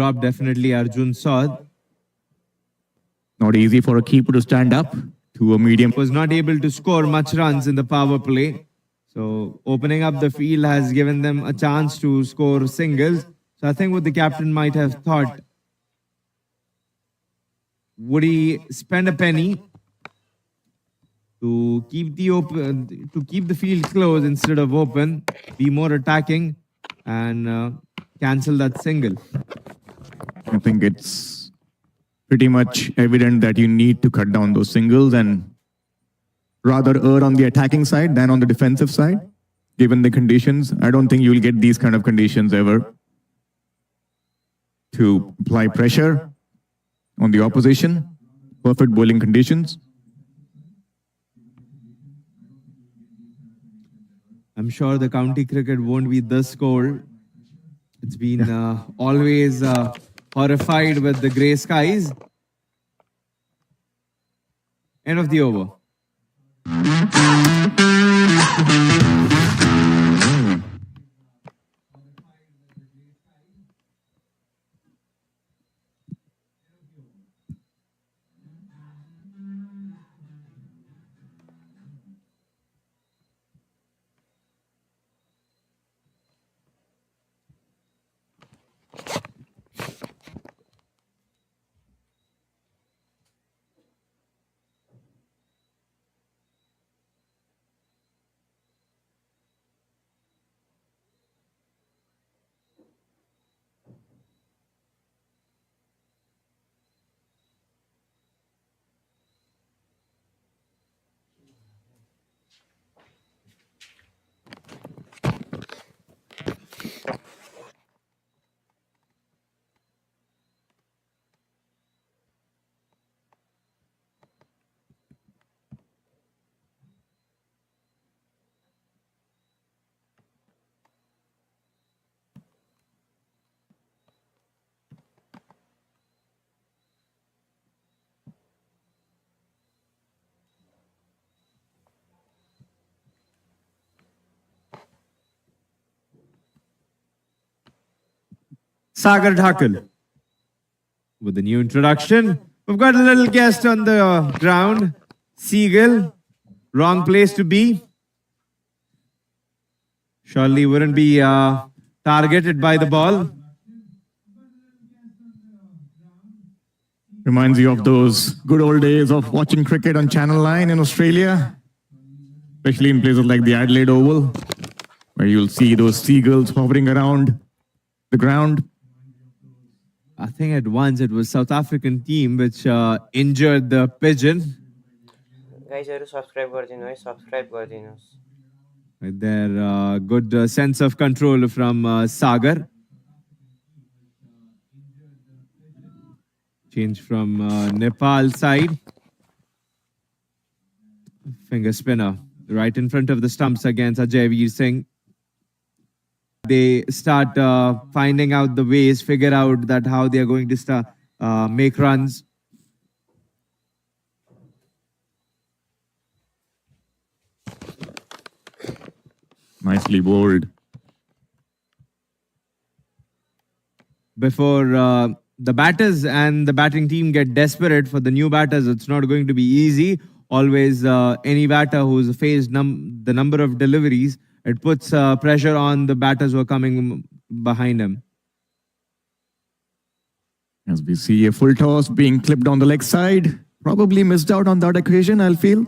drop definitely Arjun saw. Not easy for a keeper to stand up to a medium. Was not able to score much runs in the power play. So opening up the field has given them a chance to score singles. So I think what the captain might have thought, would he spend a penny to keep the field closed instead of open, be more attacking, and cancel that single? I think it's pretty much evident that you need to cut down those singles and rather err on the attacking side than on the defensive side, given the conditions. I don't think you will get these kind of conditions ever to apply pressure on the opposition. Perfect bowling conditions. I'm sure the county cricket won't be this cold. It's been always horrified with the grey skies. End of the over. Sagar Dhakal. With the new introduction, we've got a little guest on the ground. Seagull. Wrong place to be. Surely wouldn't be targeted by the ball. Reminds you of those good old days of watching cricket on Channel 9 in Australia, especially in places like the Adelaide Oval, where you'll see those seagulls hovering around the ground. I think at once it was South African team which injured the pigeon. Guys, subscribe गरिदिनुहोस्. With their good sense of control from Sagar. Change from Nepal side. Finger spinner right in front of the stumps against Ajay Veer Singh. They start finding out the ways, figure out that how they are going to start make runs. Nicely bowled. Before the batters and the batting team get desperate for the new batters, it's not going to be easy. Always any batter who's faced the number of deliveries, it puts pressure on the batters who are coming behind him. As we see a full toss being clipped on the leg side. Probably missed out on that occasion, I'll feel.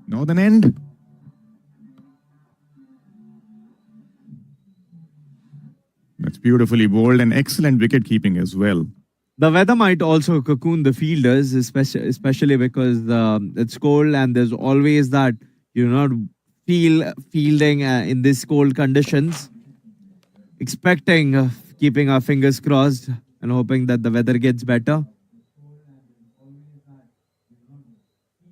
Northern end. That's beautifully bowled and excellent wicket keeping as well. The weather might also cocoon the fielders, especially because it's cold and there's always that you not feel fielding in these cold conditions. Expecting, keeping our fingers crossed and hoping that the weather gets better.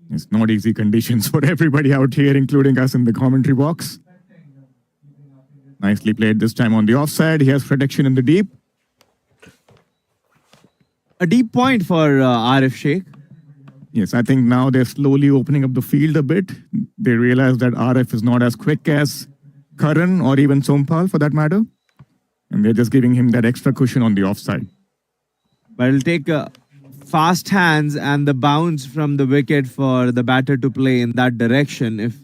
It's not easy conditions for everybody out here, including us in the commentary box. Nicely played this time on the offside. He has protection in the deep. A deep point for Arif Sheikh. Yes, I think now they're slowly opening up the field a bit. They realize that RF is not as quick as Karan or even Sompal for that matter. And they're just giving him that extra cushion on the offside. But it'll take fast hands and the bounce from the wicket for the batter to play in that direction. If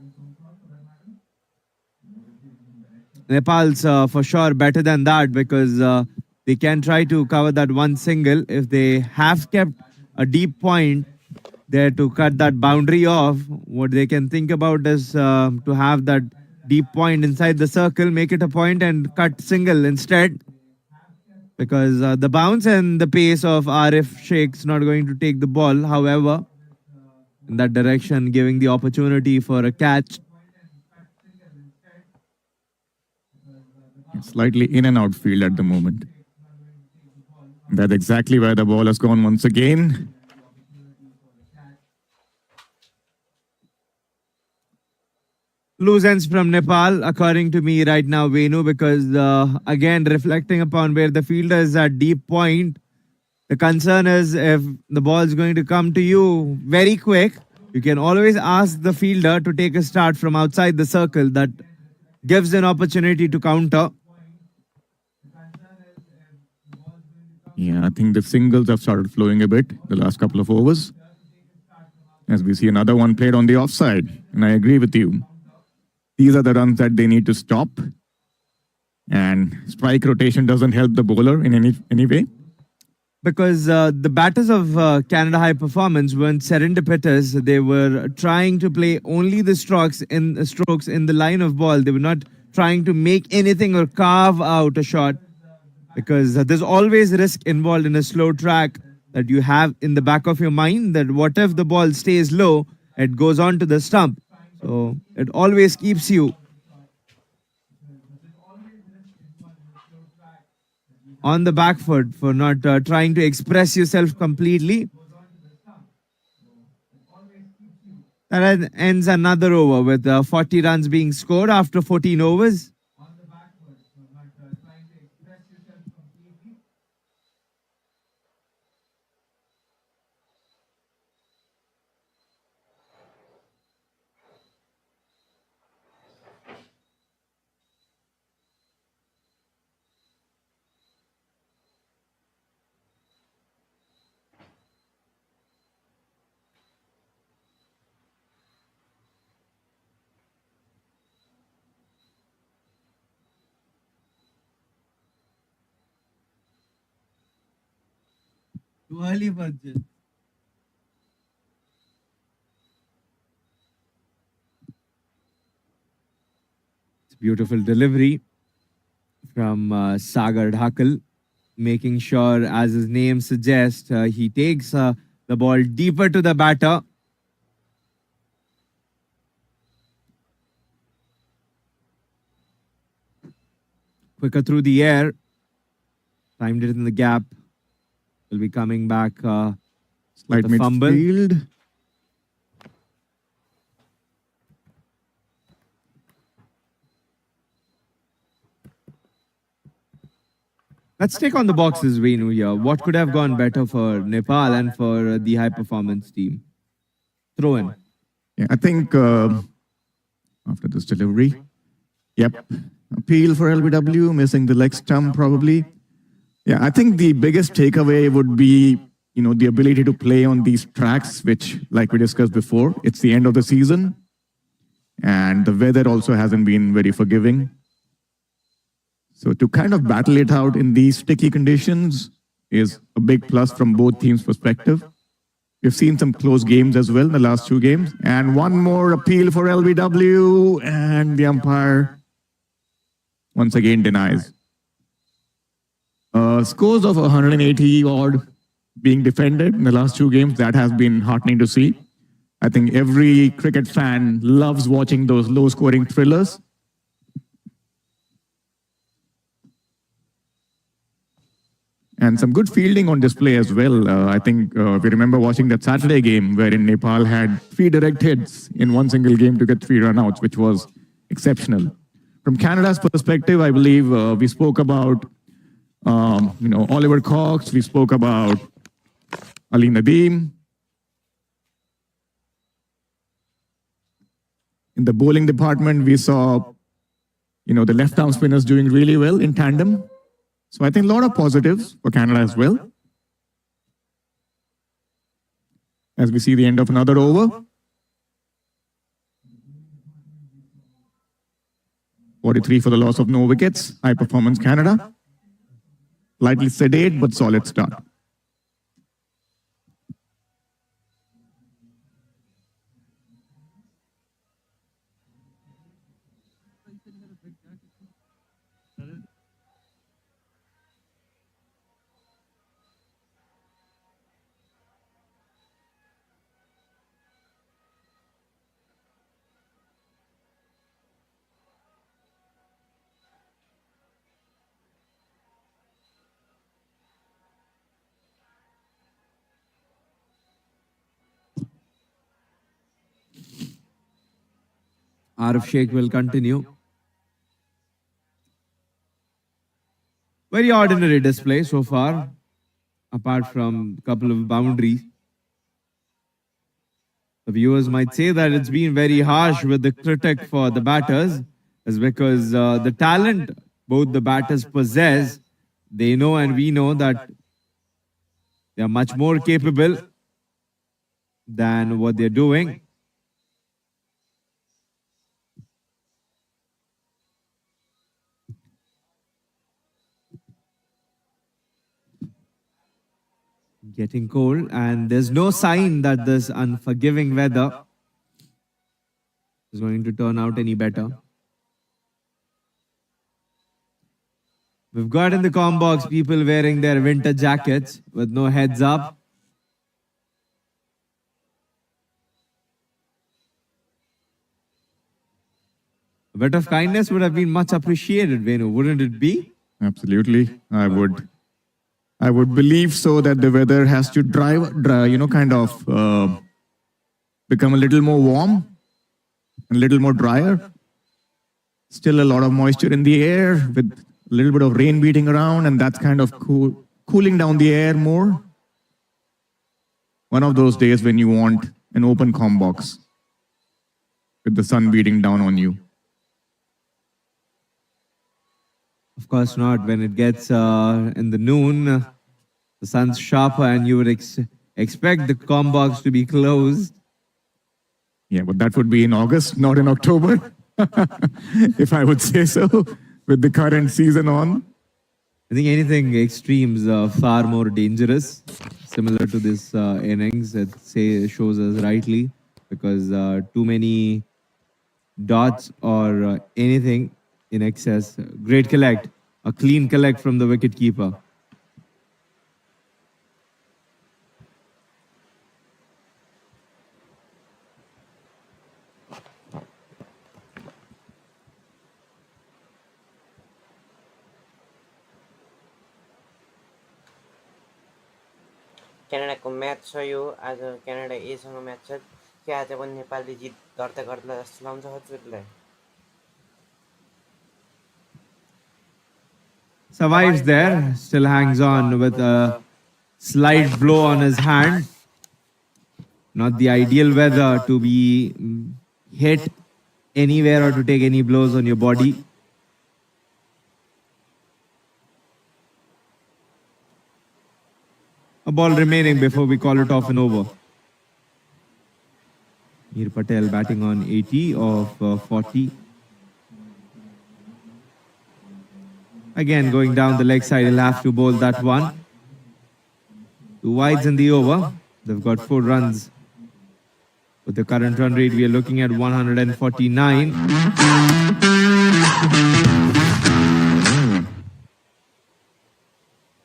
Nepal's for sure better than that because they can try to cover that one single. If they have kept a deep point there to cut that boundary off, what they can think about is to have that deep point inside the circle, make it a point and cut single instead. Because the bounce and the pace of Arif Sheikh's not going to take the ball. However, in that direction, giving the opportunity for a catch. Slightly in and out field at the moment. That's exactly where the ball has gone once again. Loose ends from Nepal, according to me right now, Venu, because again, reflecting upon where the fielder is at deep point, the concern is if the ball is going to come to you very quick, you can always ask the fielder to take a start from outside the circle. That gives an opportunity to counter. Yeah, I think the singles have started flowing a bit the last couple of overs. As we see another one played on the offside. And I agree with you. These are the runs that they need to stop. And strike rotation doesn't help the bowler in any way. Because the batters of Canada High Performance weren't serendipitous. They were trying to play only the strokes in the line of ball. They were not trying to make anything or carve out a shot. Because there's always risk involved in a slow track that you have in the back of your mind that what if the ball stays low, it goes on to the stump. So it always keeps you on the back foot for not trying to express yourself completely. That ends another over with 40 runs being scored after 14 overs. Too early for this. It's beautiful delivery from Sagar Dhakal, making sure, as his name suggests, he takes the ball deeper to the batter. Quicker through the air. Timed it in the gap. Will be coming back. Slight the fumble. midfield. Let's take on the boxes, Venu here. What could have gone better for Nepal and for the high performance team? Throw in. Yeah, I think after this delivery, yep, appeal for LBW, missing the leg stump probably. Yeah, I think the biggest takeaway would be, the ability to play on these tracks, which, like we discussed before, it's the end of the season. And the weather also hasn't been very forgiving. So to kind of battle it out in these sticky conditions is a big plus from both teams' perspective. We've seen some close games as well in the last two games. And one more appeal for LBW, and the umpire once again denies. Scores of 180 odd being defended in the last two games, that has been heartening to see. I think every cricket fan loves watching those low scoring thrillers. And some good fielding on display as well. I think we remember watching that Saturday game wherein Nepal had 3 direct hits in one single game to get 3 runouts, which was exceptional. From Canada's perspective, I believe we spoke about Oliver Cox, we spoke about Ali Nadeem. In the bowling department, we saw the left arm spinners doing really well in tandem. So I think a lot of positives for Canada as well. As we see the end of another over. 43 for the loss of no wickets. High performance Canada. Lightly sedate but solid start. Arif Sheikh will continue. Very ordinary display so far, apart from a couple of boundaries. The viewers might say that it's been very harsh with the critic for the batters, is because the talent both the batters possess, they know and we know that they are much more capable than what they're doing. Getting cold, and there's no sign that this unforgiving weather is going to turn out any better. We've got in the comm box people wearing their winter jackets with no heads up. A bit of kindness would have been much appreciated, Venu, wouldn't it be? Absolutely. I would believe so that the weather has to become a little more warm, a little more drier. Still a lot of moisture in the air with a little bit of rain beating around, and that's kind of cooling down the air more. One of those days when you want an open comm box with the sun beating down on you. Of course not. When it gets in the noon, the sun's sharper and you would expect the comm box to be closed. Yeah, but that would be in August, not in October, if I would say so, with the current season on. I think anything extremes are far more dangerous, similar to this innings. It shows us rightly, because too many dots or anything in excess. Great collect, a clean collect from the wicket keeper. क्यानाडाको match छ यो आज Canada एसँग match छ के आज पनि नेपालले जित दर्ता गर्ला जस्तो लाग्छ हजुरलाई Survives there, still hangs on with a slight blow on his hand. Not the ideal weather to be hit anywhere or to take any blows on your body. A ball remaining before we call it off and over. Mir Patel batting on 80 of 40. Again, going down the leg side, he'll have to bowl that one. 2 wides in the over. They've got 4 runs. With the current run rate, we are looking at 149.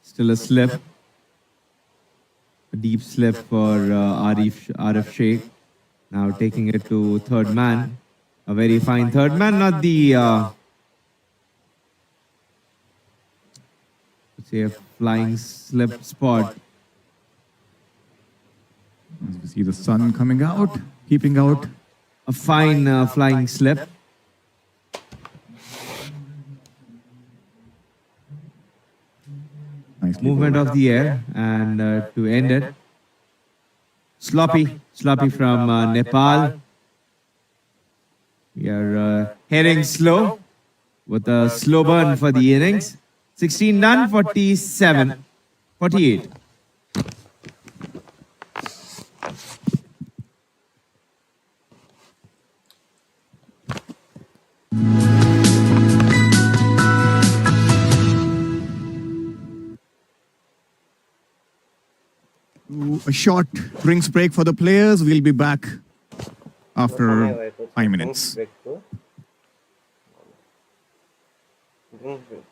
Still a slip. A deep slip for Arif Sheikh. Now taking it to third man. A very fine third man, not the say a flying slip spot. As we see the sun coming out, keeping out. A fine flying slip. Nicely Movement bowled. of the air, and to end it, sloppy from Nepal. We are heading slow with a slow burn for the innings. 16 done, 47, 48. A short drinks break for the players. We'll be back after समय भएको छ 5 drinks minutes. break-को। Drinks break।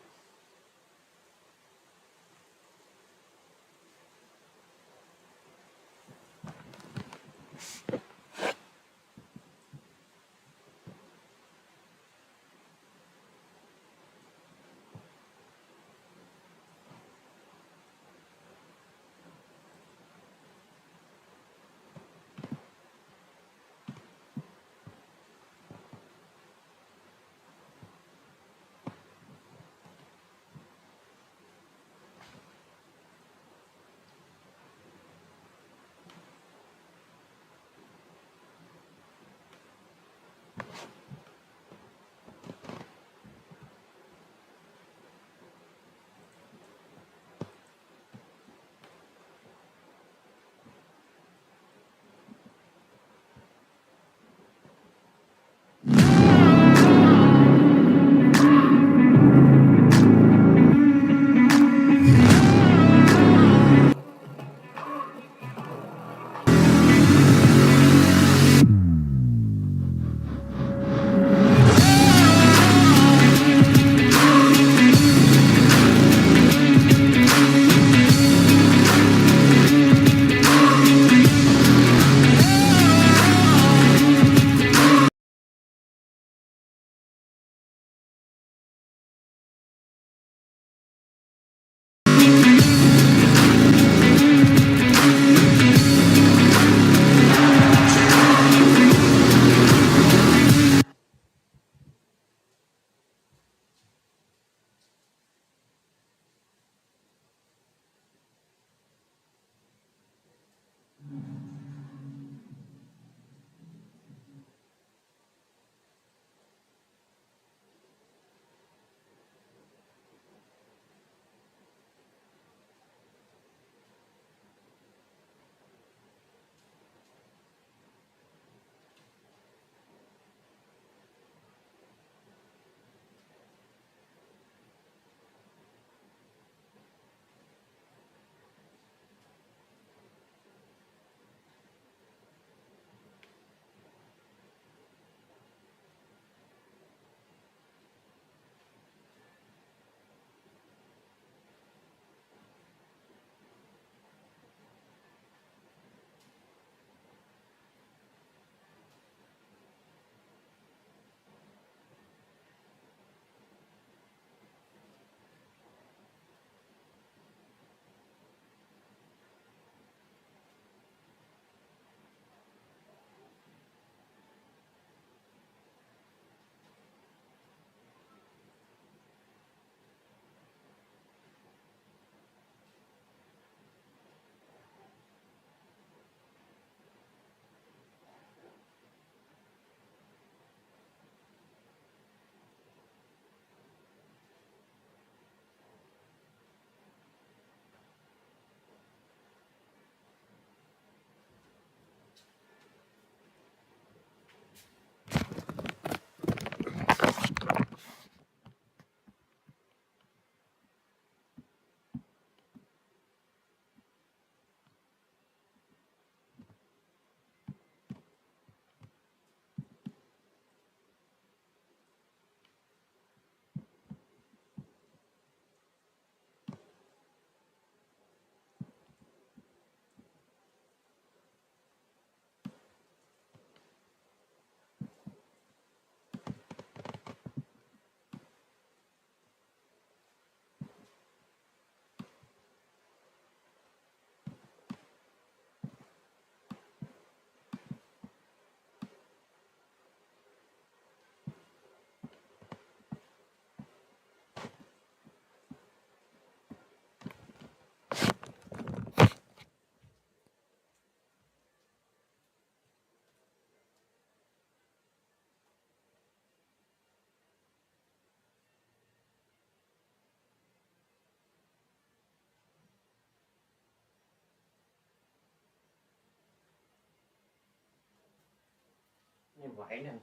भएन।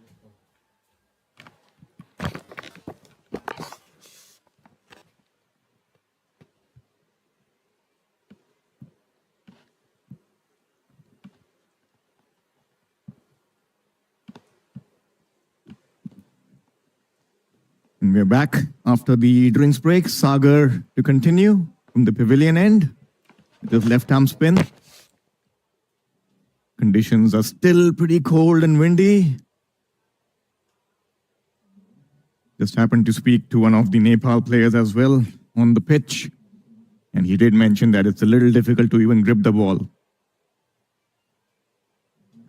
And we're back after the drinks break. Sagar to continue from the pavilion end with his left arm spin. Conditions are still pretty cold and windy. Just happened to speak to one of the Nepal players as well on the pitch, and he did mention that it's a little difficult to even grip the ball.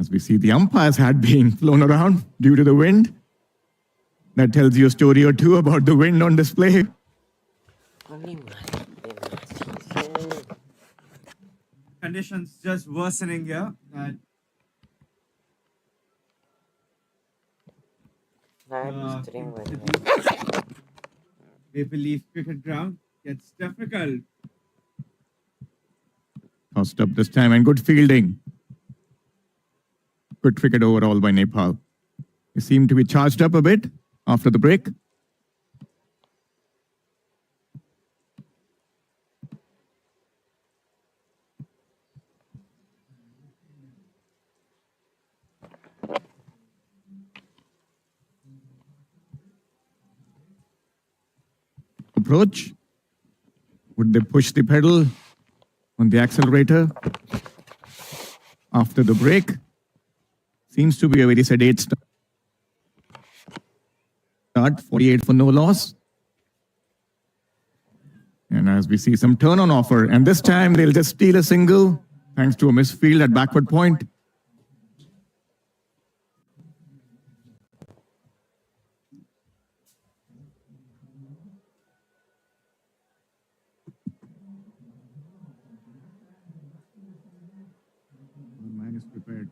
As we see the umpire's hat being flown around due to the wind. That tells you a story or two about the wind on display. Conditions just worsening here. Maple Leaf Cricket Ground gets difficult. Tossed up this time and good fielding. Good cricket overall by Nepal. They seem to be charged up a bit after the break. Approach. Would they push the pedal on the accelerator after the break? Seems to be a very sedate start. 48 for no loss. And as we see some turn on offer, and this time they'll just steal a single thanks to a misfield at backward point. Man is prepared.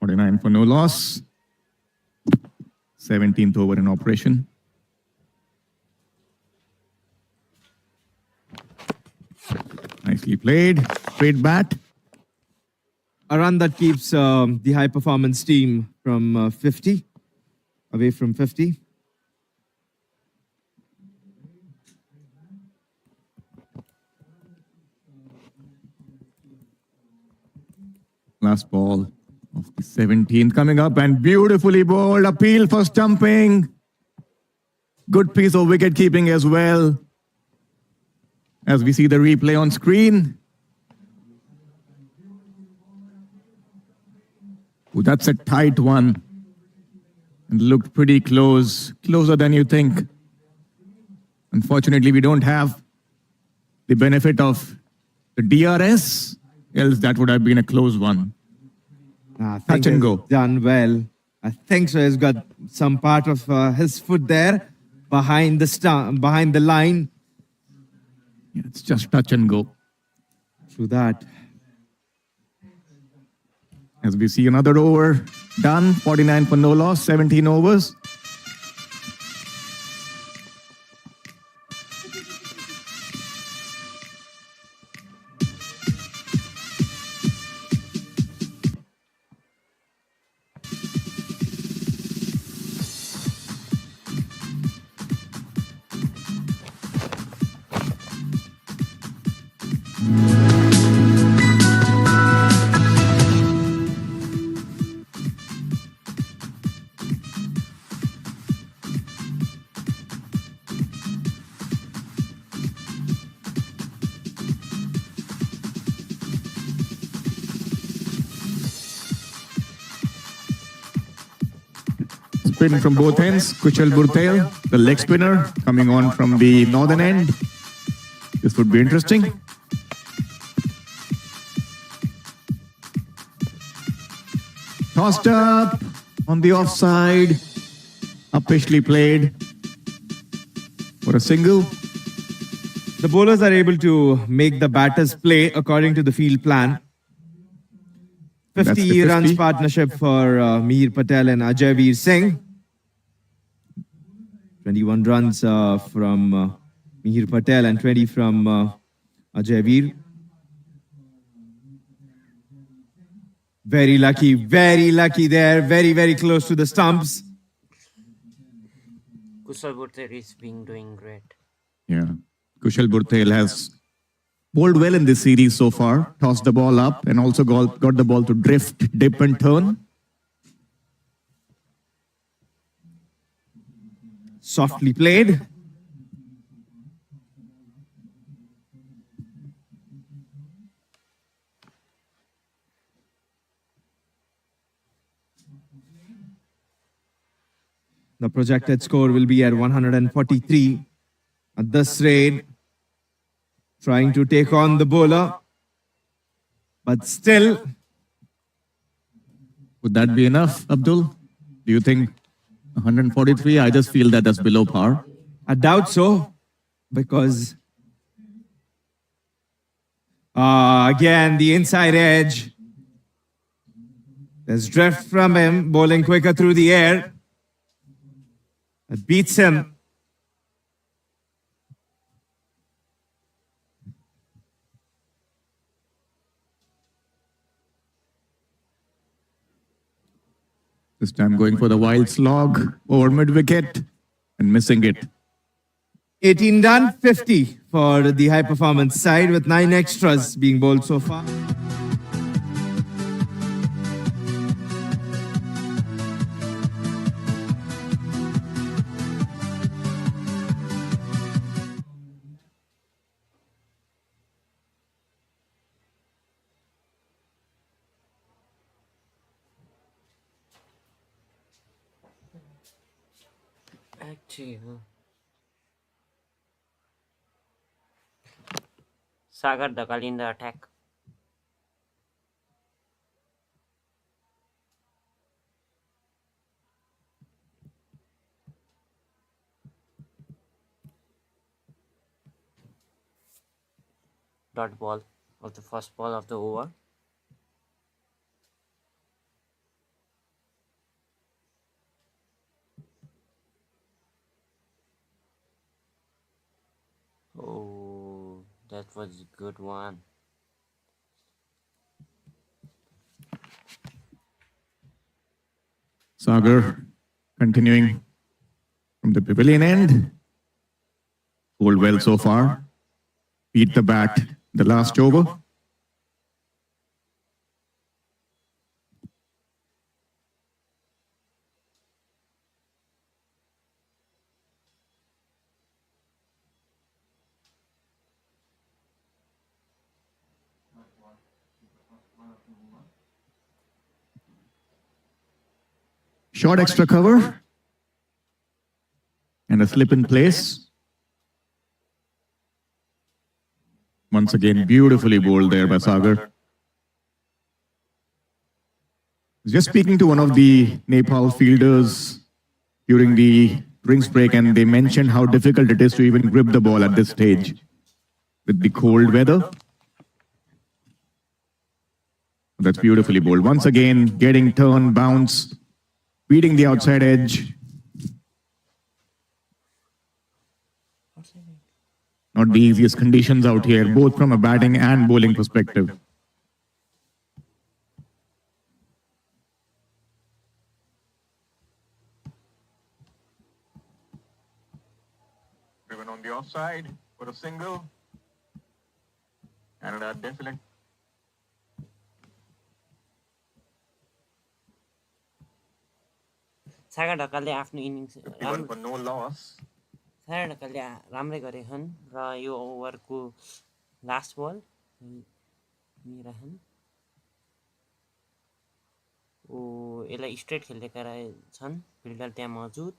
Nine for no loss. 17th over in operation. Nicely played. Straight bat. A run that keeps the high performance team from 50, away from 50. Last ball of the 17th coming up and beautifully bowled. Appeal for stumping. Good piece of wicket keeping as well. As we see the replay on screen. Ooh, that's a tight one. And looked pretty close. Closer than you think. Unfortunately, we don't have the benefit of the DRS. Else that would have been a close one. Touch and go. Done well. I think so. He's got some part of his foot there behind the line. Yeah, it's just touch and go. Through that. As we see another over done. 49 for no loss. 17 overs. Spin from both ends. Kushal Burtel, the leg spinner, coming on from the northern end. This would be interesting. Tossed up on the offside. Upishly played for a single. The bowlers are able to make the batters play according to the field plan. That's the 50 runs 50. partnership for Mihir Patel and Ajay Veer Singh. 21 runs from Mihir Patel and 20 from Ajay Veer. Very lucky there. Very, very close to the stumps. Kushal Bhurtel is being doing great. Yeah. Kushal Bhurtel has bowled well in this series so far, tossed the ball up and also got the ball to drift, dip and turn. Softly played. The projected score will be at 143 at this rate. Trying to take on the bowler. But still, Would that be enough, Abdul? Do you think 143? I just feel that that's below par. I doubt so. Because again, the inside edge. There's drift from him, bowling quicker through the air. It beats him. This time going for the wild slog over mid wicket and missing it. 18 done, 50 for the high performance side with 9 extras being bowled so far. Actually, Sagar Dakal in the attack. Dot ball of the first ball of the over. Oh, that was a good one. Sagar continuing from the pavilion end. Bowled well so far. Beat the bat the last over. Short extra cover and a slip in place. Once again, beautifully bowled there by Sagar. Just speaking to one of the Nepal fielders during the drinks break, and they mentioned how difficult it is to even grip the ball at this stage with the cold weather. That's beautifully bowled. Once again, getting turn, bounce, beating the outside edge. Not the easiest conditions out here, both from a batting and bowling perspective. Driven on the offside for a single. And a definite. सागर ढकालले आफ्नो innings For no loss. सागर ढकालले राम्रै गरेछन् र यो ओभरको last बल मिराहन ओ यसलाई straight खेलेका रहेछन् fielder त्यहाँ मौजुद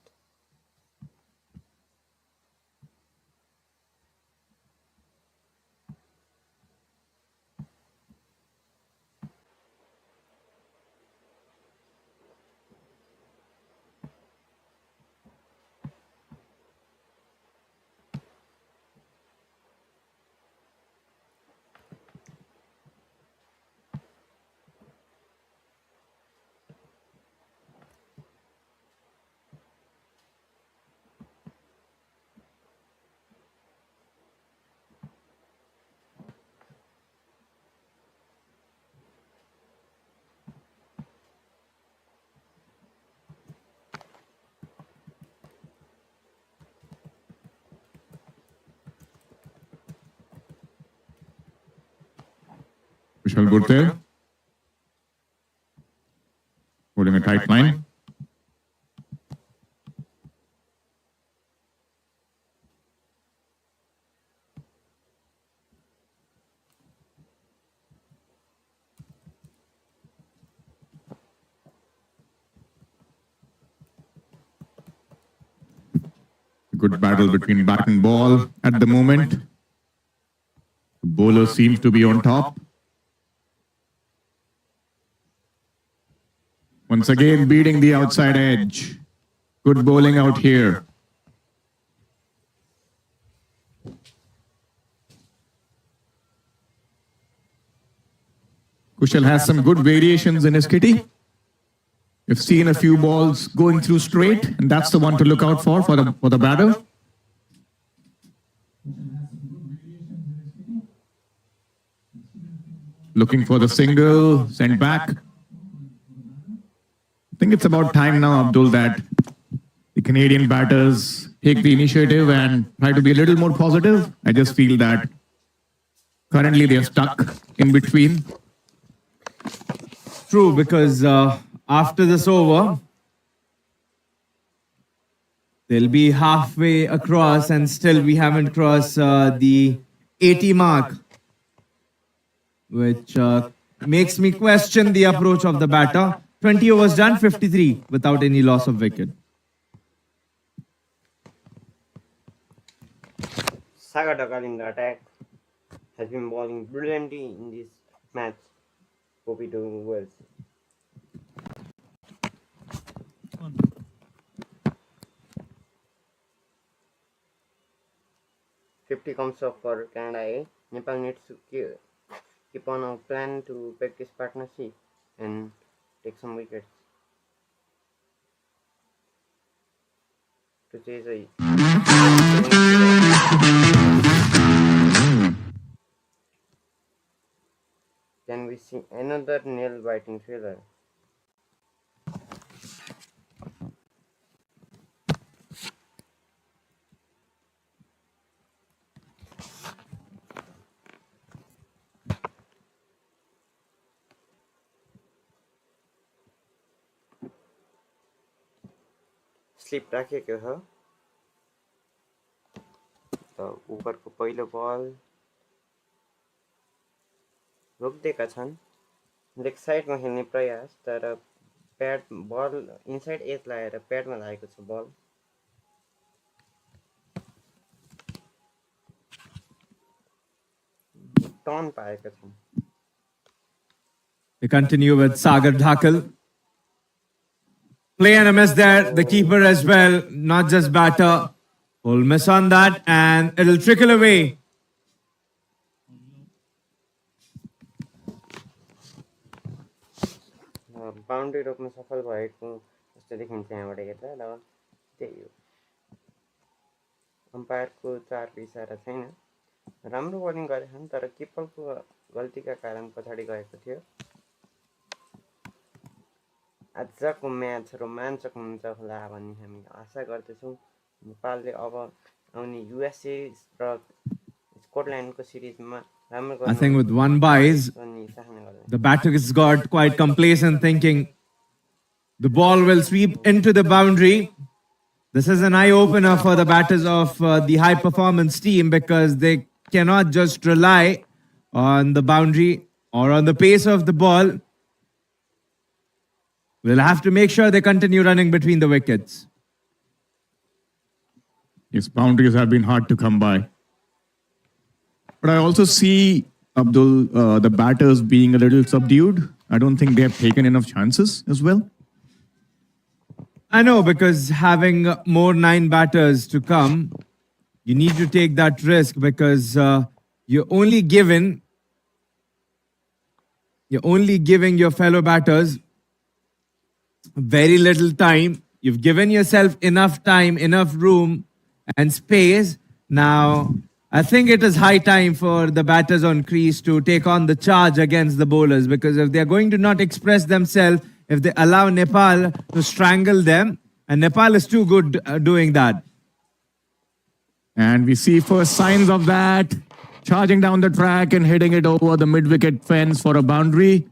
Kushal Gurtel holding a tight line. Good battle between bat and ball at the moment. The bowler seems to be on top. Once again, beating the outside edge. Good bowling out here. Kushal has some good variations in his kitty. We've seen a few balls going through straight, and that's the one to look out for the batter. Looking for the single, sent back. I think it's about time now, Abdul, that the Canadian batters take the initiative and try to be a little more positive. I just feel that currently they're stuck in between. True, because after this over, they'll be halfway across and still we haven't crossed the 80 mark, which makes me question the approach of the batter. 20 overs done, 53 without any loss of wicket. Sagar Dakal in the attack has been bowling brilliantly in this match. Hope he doing well. $50 comes up for Canada A. Nepal needs to keep on our plan to break this partnership and take some wickets to chase a Can we see another nail-biting thriller? Slip राखेको छ त ओभरको पहिलो बल रोक्दिएका छन् leg साइडमा खेल्ने प्रयास तर प्याड बल इनसाइड एज लगाएर प्याडमा लागेको छ बल टर्न पाएका छन् They continue with Sagar Dhakal. Play and a miss there. The keeper as well, not just batter. Will miss on that and it'll trickle away. Boundary रोक्न सफल भएको जस्तो देखिन्छ यहाँबाट हेर्दा र त्यही हो अम्पायरको चारको इसारा छैन राम्रो बलिङ गरेछन् तर किपरको गल्तीका कारण पछाडि गएको थियो आजको म्याच रोमाञ्चक हुन्छ होला भन्ने हामी आशा गर्दछौँ नेपालले अब आउने युएसए र स्कटल्यान्डको सिरिजमा राम्रो I think with one buys, the batter has got quite complacent thinking the ball will sweep into the boundary. This is an eye-opener for the batters of the high-performance team because they cannot just rely on the boundary or on the pace of the ball. We'll have to make sure they continue running between the wickets. Yes, boundaries have been hard to come by. But I also see, Abdul, the batters being a little subdued. I don't think they have taken enough chances as well. I know, because having more 9 batters to come, you need to take that risk because you're only giving your fellow batters very little time. You've given yourself enough time, enough room and space. Now, I think it is high time for the batters on crease to take on the charge against the bowlers because if they're going to not express themselves, if they allow Nepal to strangle them, and Nepal is too good doing that. And we see first signs of that. charging down the track and hitting it over the mid-wicket fence for a boundary.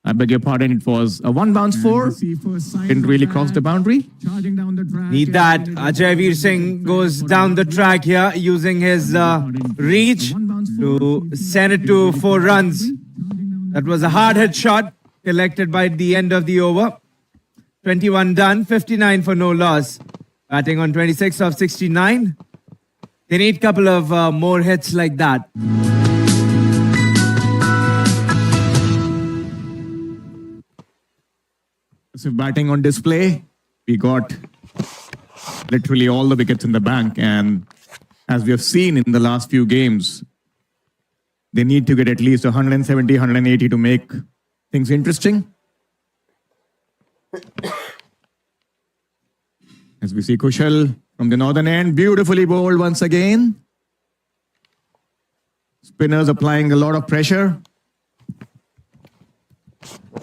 I beg your pardon, it was a one bounce four. Didn't really cross the boundary. Need that. Ajay Veer Singh goes down the track here using his reach to send it to 4 runs. That was a hard hit shot collected by the end of the over. 21 done, 59 for no loss. Batting on 26 of 69. They need a couple of more hits like that. So batting on display, we got literally all the wickets in the bank. And as we have seen in the last few games, they need to get at least 170, 180 to make things interesting. As we see Kushal from the northern end, beautifully bowled once again. Spinners applying a lot of pressure.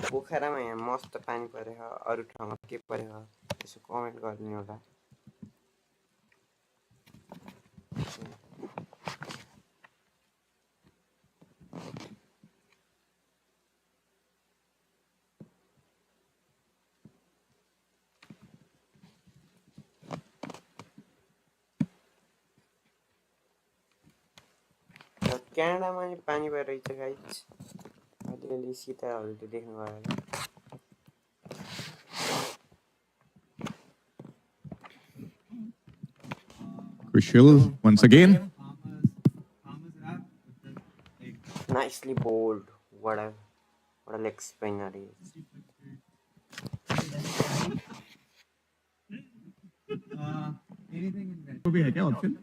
पोखरामा यहाँ मस्त पानी परेको अरू ठाउँमा के परेको यसो comment गरिदिनु होला क्यानाडामा नि पानी परिरहेछ गाइस अलिअलि सीताहरू त देख्नु भयो होला Kushal once again. Nicely bowled. What a leg spinner he is. भी है क्या option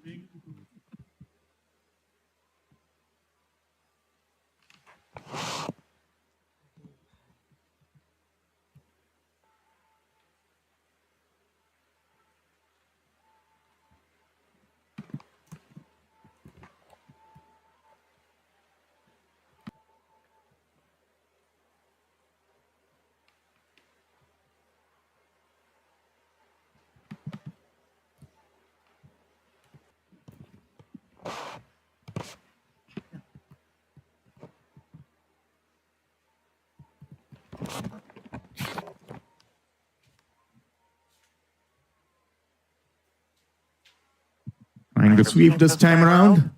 Trying to sweep this time around.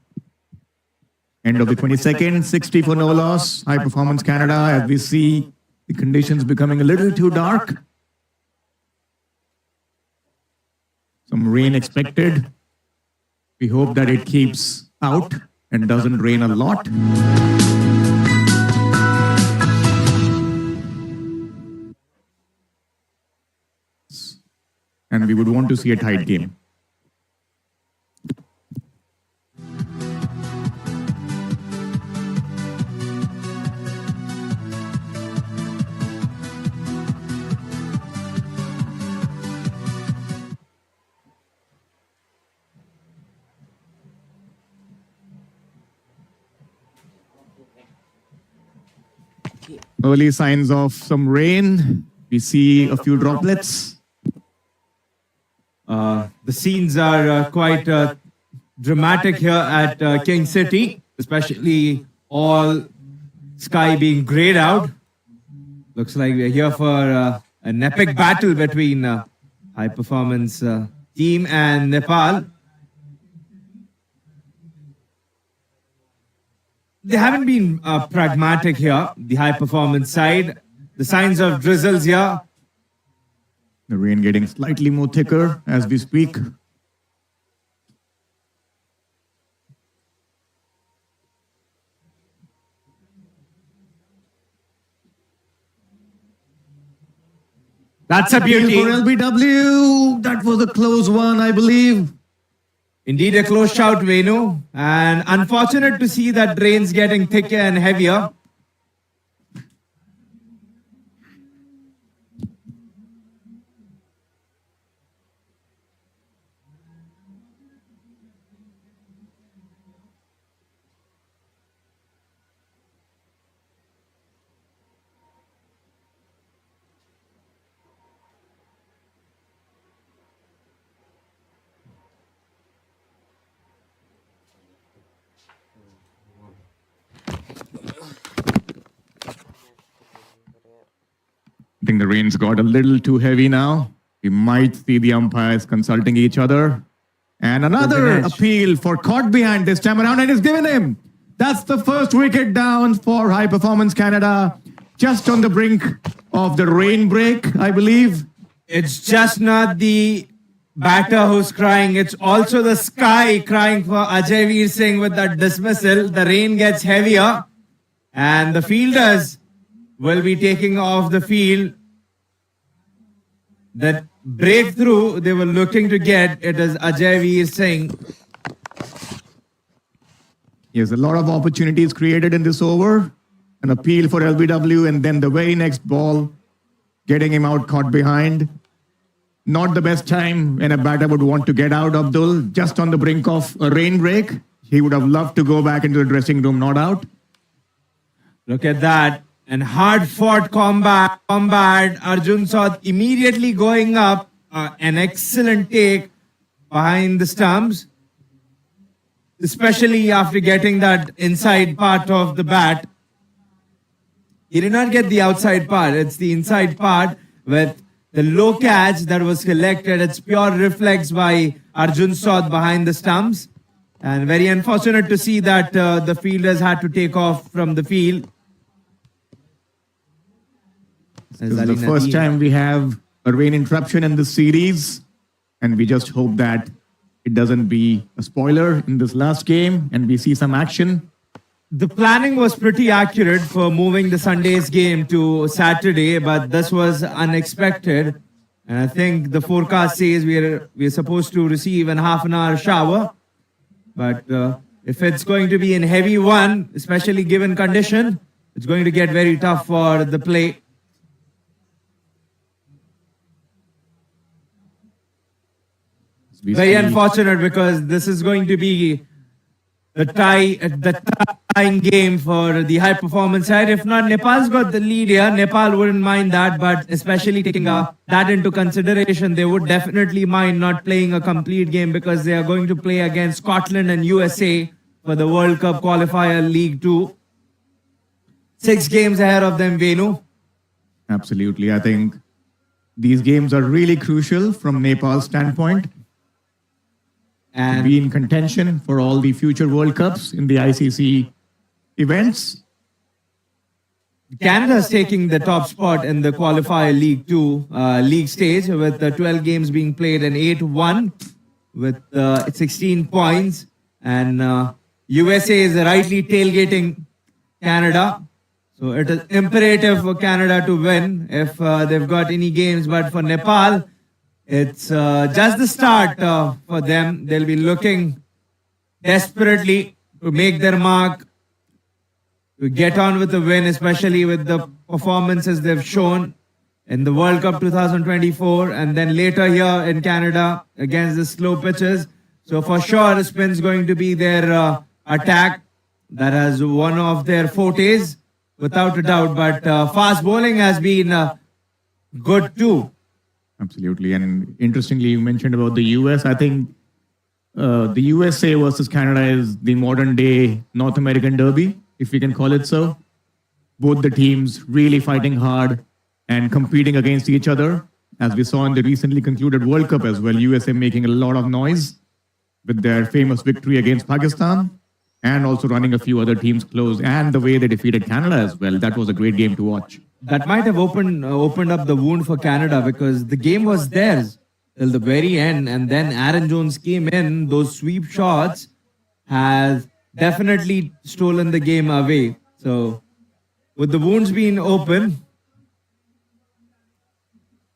End of the 22nd, 60 for no loss. High performance Canada as we see the conditions becoming a little too dark. Some rain expected. We hope that it keeps out and doesn't rain a lot. And we would want to see a tight game. Early signs of some rain. We see a few droplets. The scenes are quite dramatic here at King City, especially all sky being grayed out. Looks like we're here for an epic battle between high performance team and Nepal. They haven't been pragmatic here, the high performance side. The signs of drizzles here. The rain getting slightly more thicker as we speak. That's a beauty. For LBW, that was a close one, I believe. Indeed, a close shout, Venu. And unfortunate to see that rain's getting thicker and heavier. I think the rain's got a little too heavy now. We might see the umpires consulting each other. And another Dinesh. appeal for caught behind this time around, and it's given him. That's the first wicket down for High Performance Canada, just on the brink of the rain break, I believe. It's just not the batter who's crying, it's also the sky crying for Ajay Veer Singh with that dismissal. The rain gets heavier, and the fielders will be taking off the field. That breakthrough they were looking to get, it is Ajay Veer Singh. Yes, a lot of opportunities created in this over. An appeal for LBW, and then the very next ball, getting him out caught behind. Not the best time when a batter would want to get out, Abdul. Just on the brink of a rain break. He would have loved to go back into the dressing room, not out. Look at that. And hard fought combat. Arjun Saud immediately going up. An excellent take behind the stumps. Especially after getting that inside part of the bat. He did not get the outside part. It's the inside part with the low catch that was collected. It's pure reflex by Arjun Saud behind the stumps. And very unfortunate to see that the fielders had to take off from the field. This is the first time we have a rain interruption in this series. And we just hope that it doesn't be a spoiler in this last game and we see some action. The planning was pretty accurate for moving the Sunday's game to Saturday, but this was unexpected. And I think the forecast says we're supposed to receive an half an hour shower. But if it's going to be in heavy one, especially given condition, it's going to get very tough for the play. Very unfortunate because this is going to be the tying game for the high performance side. If not, Nepal's got the lead here. Nepal wouldn't mind that, but especially taking that into consideration, they would definitely mind not playing a complete game because they are going to play against Scotland and USA for the World Cup qualifier League 2. 6 games ahead of them, Venu. Absolutely. I think these games are really crucial from Nepal's standpoint. And be in contention for all the future World Cups in the ICC events. Canada is taking the top spot in the qualifier League 2 league stage with 12 games being played and 8-1 with 16 points. And USA is rightly tailgating Canada. So it is imperative for Canada to win if they've got any games. But for Nepal, it's just the start for them. They'll be looking desperately to make their mark, to get on with the win, especially with the performances they've shown in the World Cup 2024 and then later here in Canada against the slow pitches. So for sure, spin's going to be their attack. That has one of their fortes, without a doubt. But fast bowling has been good too. Absolutely. And interestingly, you mentioned about the US. I think the USA versus Canada is the modern day North American derby, if we can call it so. Both the teams really fighting hard and competing against each other, as we saw in the recently concluded World Cup as well. USA making a lot of noise with their famous victory against Pakistan and also running a few other teams close, and the way they defeated Canada as well. That was a great game to watch. That might have opened up the wound for Canada because the game was theirs till the very end, and then Aaron Jones came in. Those sweep shots has definitely stolen the game away. So with the wounds being open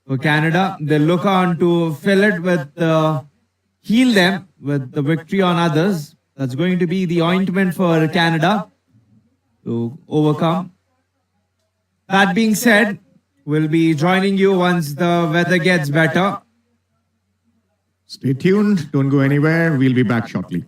for Canada, they look on to fill it with heal them with the victory on others. That's going to be the ointment for Canada to overcome. That being said, we'll be joining you once the weather gets better. Stay tuned. Don't go anywhere. We'll be back shortly.